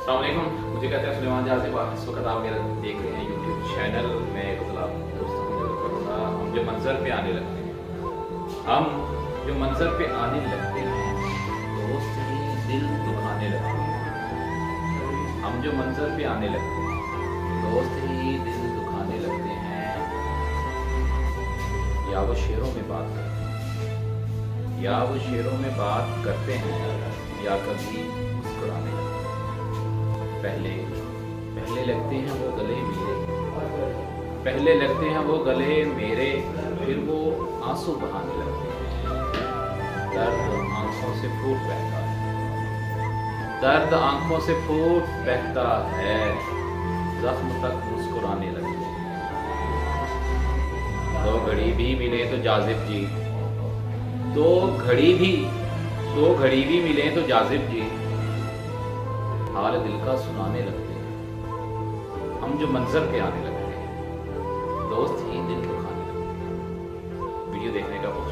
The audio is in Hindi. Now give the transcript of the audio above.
अस्सलाम वालेकुम, मुझे कहते हैं सुलेमान जहाँ से इस वक्त आप मेरा देख रहे हैं यूट्यूब चैनल में। मतलब दोस्तों को जरूर करूँगा, हम जो मंजर पे आने लगते हैं, दोस्त ही दिल दुखाने लगते हैं। हम जो मंजर पे आने लगते हैं, दोस्त ही दिल दुखाने लगते हैं। या वो शेरों में बात करते हैं, या कभी मुस्कुराने लगते हैं। पहले लगते हैं वो गले मेरे, फिर वो आंसू बहाने लगते हैं। दर्द आंखों से फूट बहता है, जख्म तक मुस्कुराने लगते हैं। दो घड़ी भी मिले तो जाजिब जी, हाल दिल का सुनाने लगते हैं। हम जो मंजर पे आने लगते हैं, दोस्त ही दिल दुखाने लगते हैं। वीडियो देखने का बहुत